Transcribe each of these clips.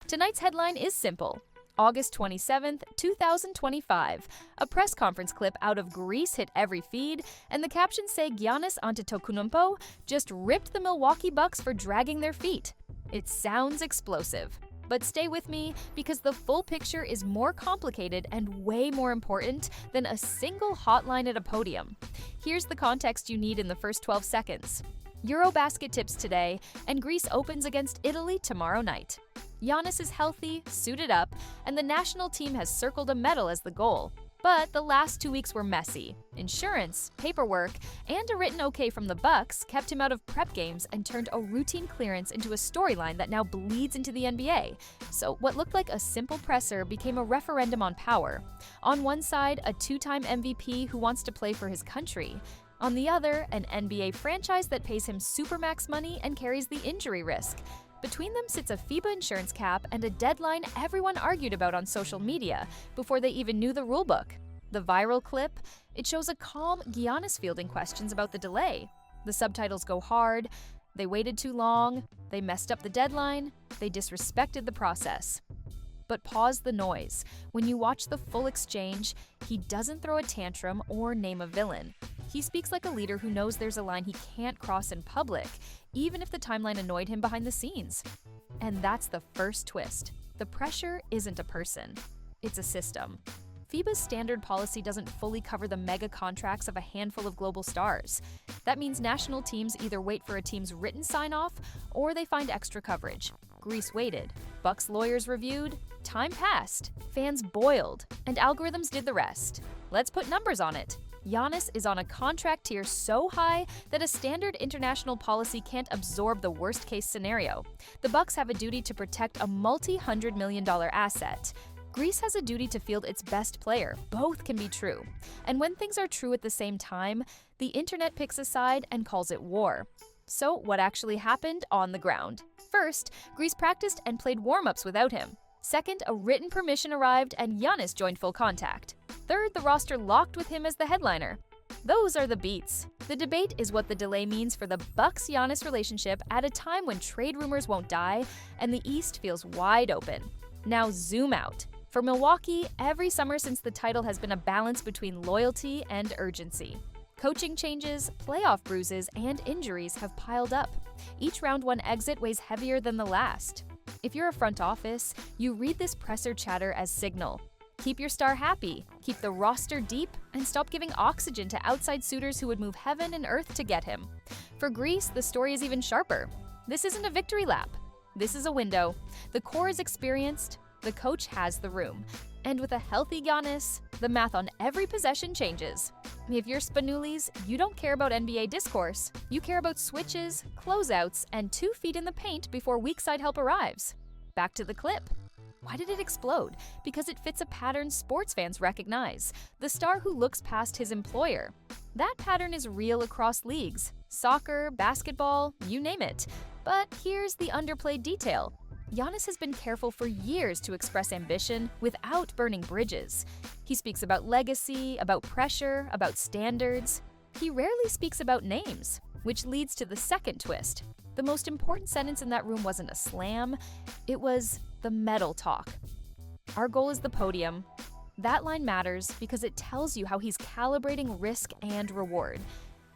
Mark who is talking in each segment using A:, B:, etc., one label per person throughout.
A: Tonight's headline is simple. August 27th, 2025. A press conference clip out of Greece hit every feed, and the captions say Giannis Antetokounmpo just ripped the Milwaukee Bucks for dragging their feet. It sounds explosive. But stay with me, because the full picture is more complicated and way more important than a single hotline at a podium. Here's the context you need in the first 12 seconds. Eurobasket tips today, and Greece opens against Italy tomorrow night. Giannis is healthy, suited up, and the national team has circled a medal as the goal. But the last 2 weeks were messy. Insurance, paperwork, and a written okay from the Bucks kept him out of prep games and turned a routine clearance into a storyline that now bleeds into the NBA. So what looked like a simple presser became a referendum on power. On one side, a two-time MVP who wants to play for his country. On the other, an NBA franchise that pays him supermax money and carries the injury risk. Between them sits a FIBA insurance cap and a deadline everyone argued about on social media before they even knew the rulebook. The viral clip, it shows a calm Giannis fielding questions about the delay. The subtitles go hard, they waited too long, they messed up the deadline, they disrespected the process. But pause the noise. When you watch the full exchange, he doesn't throw a tantrum or name a villain. He speaks like a leader who knows there's a line he can't cross in public, even if the timeline annoyed him behind the scenes. And that's the first twist. The pressure isn't a person, it's a system. FIBA's standard policy doesn't fully cover the mega contracts of a handful of global stars. That means national teams either wait for a team's written sign-off or they find extra coverage. Greece waited, Bucks lawyers reviewed, time passed, fans boiled, and algorithms did the rest. Let's put numbers on it. Giannis is on a contract tier so high that a standard international policy can't absorb the worst-case scenario. The Bucks have a duty to protect a multi-hundred-million-dollar asset. Greece has a duty to field its best player. Both can be true. And when things are true at the same time, the internet picks a side and calls it war. So what actually happened on the ground? First, Greece practiced and played warm-ups without him. Second, a written permission arrived and Giannis joined full contact. Third, the roster locked with him as the headliner. Those are the beats. The debate is what the delay means for the Bucks-Giannis relationship at a time when trade rumors won't die and the East feels wide open. Now zoom out. For Milwaukee, every summer since the title has been a balance between loyalty and urgency. Coaching changes, playoff bruises, and injuries have piled up. Each round one exit weighs heavier than the last. If you're a front office, you read this presser chatter as signal. Keep your star happy, keep the roster deep, and stop giving oxygen to outside suitors who would move heaven and earth to get him. For Greece, the story is even sharper. This isn't a victory lap. This is a window. The core is experienced, the coach has the room. And with a healthy Giannis, the math on every possession changes. If you're Spanulis, you don't care about NBA discourse. You care about switches, closeouts, and 2 feet in the paint before weak side help arrives. Back to the clip. Why did it explode? Because it fits a pattern sports fans recognize. The star who looks past his employer. That pattern is real across leagues. Soccer, basketball, you name it. But here's the underplayed detail. Giannis has been careful for years to express ambition without burning bridges. He speaks about legacy, about pressure, about standards. He rarely speaks about names, which leads to the second twist. The most important sentence in that room wasn't a slam, it was the medal talk. Our goal is the podium. That line matters because it tells you how he's calibrating risk and reward.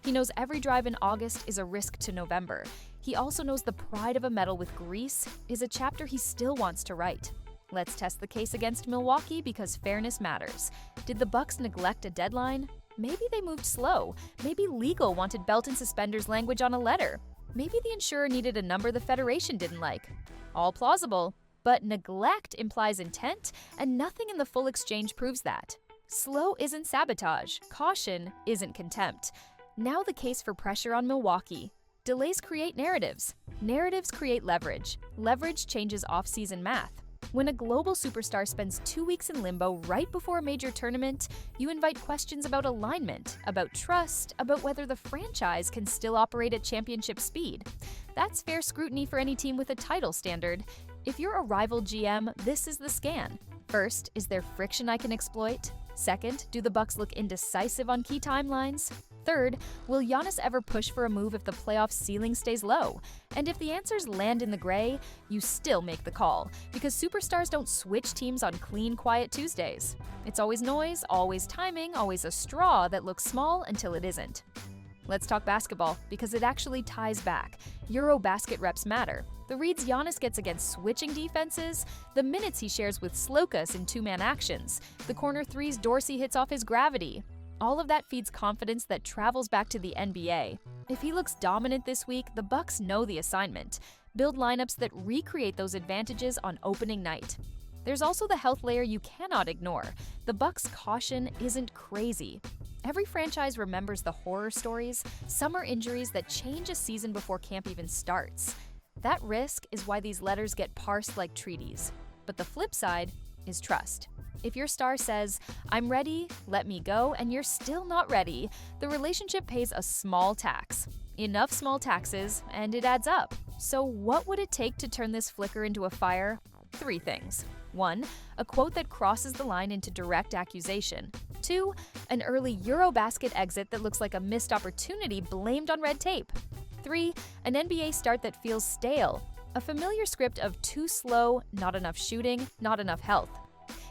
A: He knows every drive in August is a risk to November. He also knows the pride of a medal with Greece is a chapter he still wants to write. Let's test the case against Milwaukee because fairness matters. Did the Bucks neglect a deadline? Maybe they moved slow. Maybe legal wanted belt and suspenders language on a letter. Maybe the insurer needed a number the federation didn't like. All plausible. But neglect implies intent, and nothing in the full exchange proves that. Slow isn't sabotage. Caution isn't contempt. Now the case for pressure on Milwaukee. Delays create narratives. Narratives create leverage. Leverage changes off-season math. When a global superstar spends 2 weeks in limbo right before a major tournament, you invite questions about alignment, about trust, about whether the franchise can still operate at championship speed. That's fair scrutiny for any team with a title standard. If you're a rival GM, this is the scan. First, is there friction I can exploit? Second, do the Bucks look indecisive on key timelines? Third, will Giannis ever push for a move if the playoff ceiling stays low? And if the answers land in the gray, you still make the call, because superstars don't switch teams on clean, quiet Tuesdays. It's always noise, always timing, always a straw that looks small until it isn't. Let's talk basketball, because it actually ties back. Eurobasket reps matter. The reads Giannis gets against switching defenses, the minutes he shares with Slokas in two-man actions, the corner threes Dorsey hits off his gravity. All of that feeds confidence that travels back to the NBA. If he looks dominant this week, the Bucks know the assignment. Build lineups that recreate those advantages on opening night. There's also the health layer you cannot ignore. The Bucks' caution isn't crazy. Every franchise remembers the horror stories, summer injuries that change a season before camp even starts. That risk is why these letters get parsed like treaties. But the flip side is trust. If your star says, "I'm ready, let me go," and you're still not ready, the relationship pays a small tax. Enough small taxes, and it adds up. So what would it take to turn this flicker into a fire? 3 things. 1, a quote that crosses the line into direct accusation. 2, an early Eurobasket exit that looks like a missed opportunity blamed on red tape. 3, an NBA start that feels stale. A familiar script of too slow, not enough shooting, not enough health.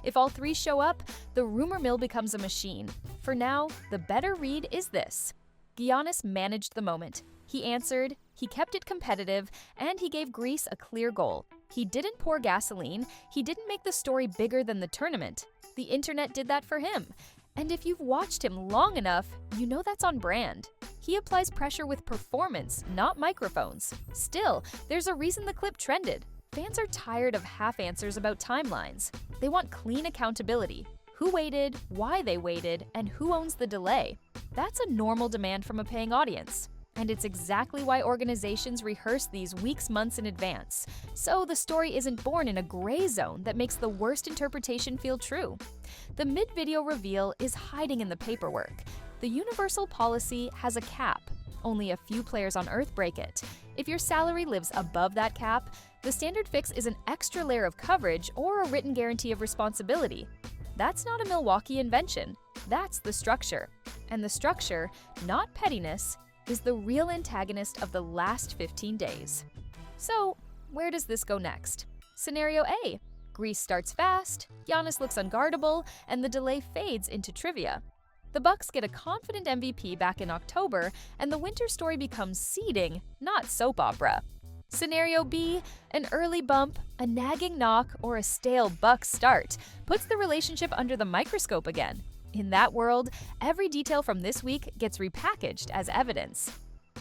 A: If all 3 show up, the rumor mill becomes a machine. For now, the better read is this. Giannis managed the moment. He answered, he kept it competitive, and he gave Greece a clear goal. He didn't pour gasoline, he didn't make the story bigger than the tournament. The internet did that for him. And if you've watched him long enough, you know that's on brand. He applies pressure with performance, not microphones. Still, there's a reason the clip trended. Fans are tired of half answers about timelines. They want clean accountability. Who waited, why they waited, and who owns the delay. That's a normal demand from a paying audience. And it's exactly why organizations rehearse these weeks, months in advance. So the story isn't born in a gray zone that makes the worst interpretation feel true. The mid-video reveal is hiding in the paperwork. The universal policy has a cap. Only a few players on Earth break it. If your salary lives above that cap, the standard fix is an extra layer of coverage or a written guarantee of responsibility. That's not a Milwaukee invention. That's the structure. And the structure, not pettiness, is the real antagonist of the last 15 days. So, where does this go next? Scenario A. Greece starts fast, Giannis looks unguardable, and the delay fades into trivia. The Bucks get a confident MVP back in October, and the winter story becomes seeding, not soap opera. Scenario B, an early bump, a nagging knock, or a stale Bucks start puts the relationship under the microscope again. In that world, every detail from this week gets repackaged as evidence.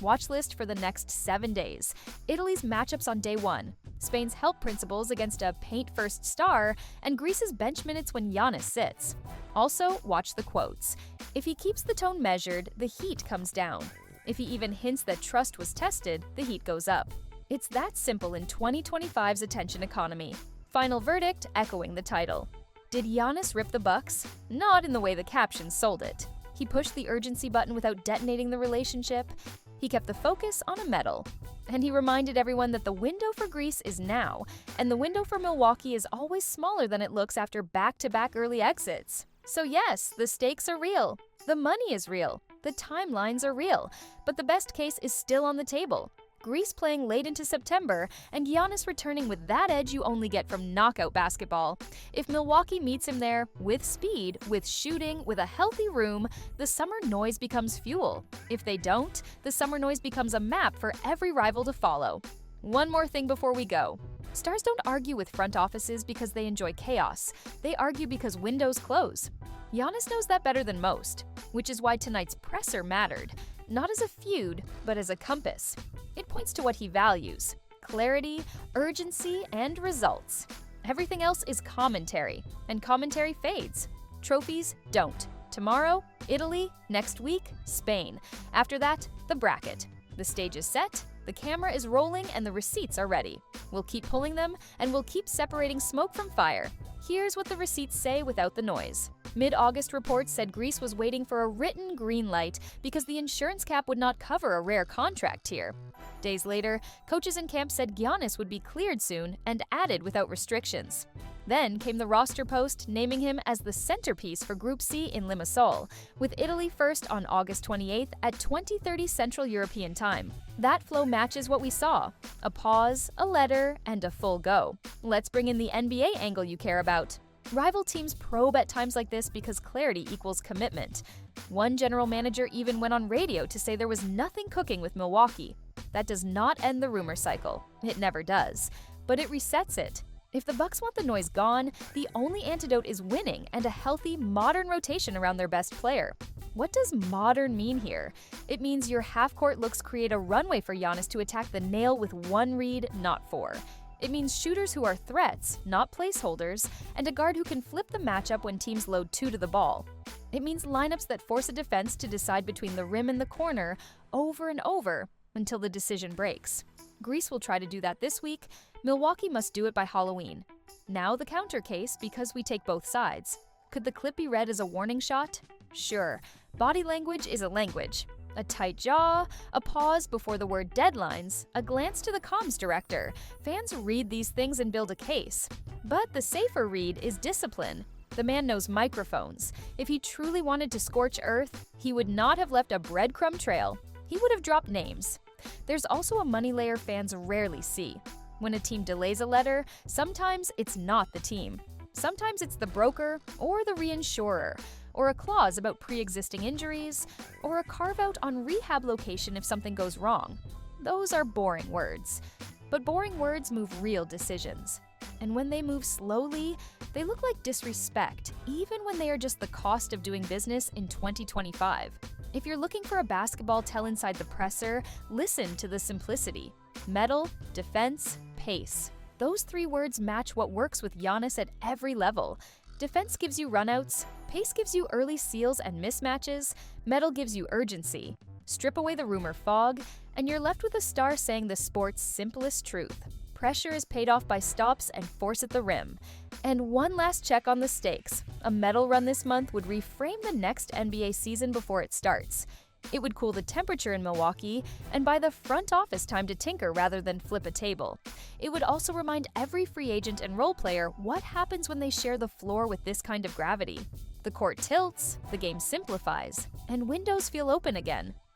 A: Watch list for the next 7 days. Italy's matchups on day 1, Spain's help principles against a paint-first star, and Greece's bench minutes when Giannis sits. Also, watch the quotes. If he keeps the tone measured, the heat comes down. If he even hints that trust was tested, the heat goes up. It's that simple in 2025's attention economy. Final verdict echoing the title. Did Giannis rip the Bucks? Not in the way the captions sold it. He pushed the urgency button without detonating the relationship. He kept the focus on a medal. And he reminded everyone that the window for Greece is now, and the window for Milwaukee is always smaller than it looks after back-to-back early exits. So yes, the stakes are real. The money is real. The timelines are real. But the best case is still on the table. Greece playing late into September, and Giannis returning with that edge you only get from knockout basketball. If Milwaukee meets him there, with speed, with shooting, with a healthy room, the summer noise becomes fuel. If they don't, the summer noise becomes a map for every rival to follow. One more thing before we go. Stars don't argue with front offices because they enjoy chaos. They argue because windows close. Giannis knows that better than most, which is why tonight's presser mattered. Not as a feud, but as a compass. It points to what he values: clarity, urgency, and results. Everything else is commentary, and commentary fades. Trophies don't. Tomorrow, Italy. Next week, Spain. After that, the bracket. The stage is set, the camera is rolling, and the receipts are ready. We'll keep pulling them, and we'll keep separating smoke from fire. Here's what the receipts say without the noise. Mid-August reports said Greece was waiting for a written green light because the insurance cap would not cover a rare contract tier. Days later, coaches in camp said Giannis would be cleared soon and added without restrictions. Then came the roster post naming him as the centerpiece for Group C in Limassol, with Italy first on August 28th at 20:30 Central European Time. That flow matches what we saw: a pause, a letter, and a full go. Let's bring in the NBA angle you care about. Rival teams probe at times like this because clarity equals commitment. One general manager even went on radio to say there was nothing cooking with Milwaukee. That does not end the rumor cycle. It never does. But it resets it. If the Bucks want the noise gone, the only antidote is winning and a healthy, modern rotation around their best player. What does modern mean here? It means your half-court looks create a runway for Giannis to attack the nail with one read, not four. It means shooters who are threats, not placeholders, and a guard who can flip the matchup when teams load two to the ball. It means lineups that force a defense to decide between the rim and the corner over and over until the decision breaks. Greece will try to do that this week. Milwaukee must do it by Halloween. Now the counter case, because we take both sides. Could the clip be read as a warning shot? Sure. Body language is a language. A tight jaw, a pause before the word deadlines, a glance to the comms director. Fans read these things and build a case. But the safer read is discipline. The man knows microphones. If he truly wanted to scorch earth, he would not have left a breadcrumb trail. He would have dropped names. There's also a money layer fans rarely see. When a team delays a letter, sometimes it's not the team. Sometimes it's the broker or the reinsurer, or a clause about pre-existing injuries, or a carve-out on rehab location if something goes wrong. Those are boring words. But boring words move real decisions. And when they move slowly, they look like disrespect, even when they are just the cost of doing business in 2025. If you're looking for a basketball tell inside the presser, listen to the simplicity. Metal, defense, pace. Those three words match what works with Giannis at every level. Defense gives you runouts, pace gives you early seals and mismatches, metal gives you urgency. Strip away the rumor fog, and you're left with a star saying the sport's simplest truth. Pressure is paid off by stops and force at the rim. And one last check on the stakes. A medal run this month would reframe the next NBA season before it starts. It would cool the temperature in Milwaukee and buy the front office time to tinker rather than flip a table. It would also remind every free agent and role player what happens when they share the floor with this kind of gravity. The court tilts, the game simplifies, and windows feel open again.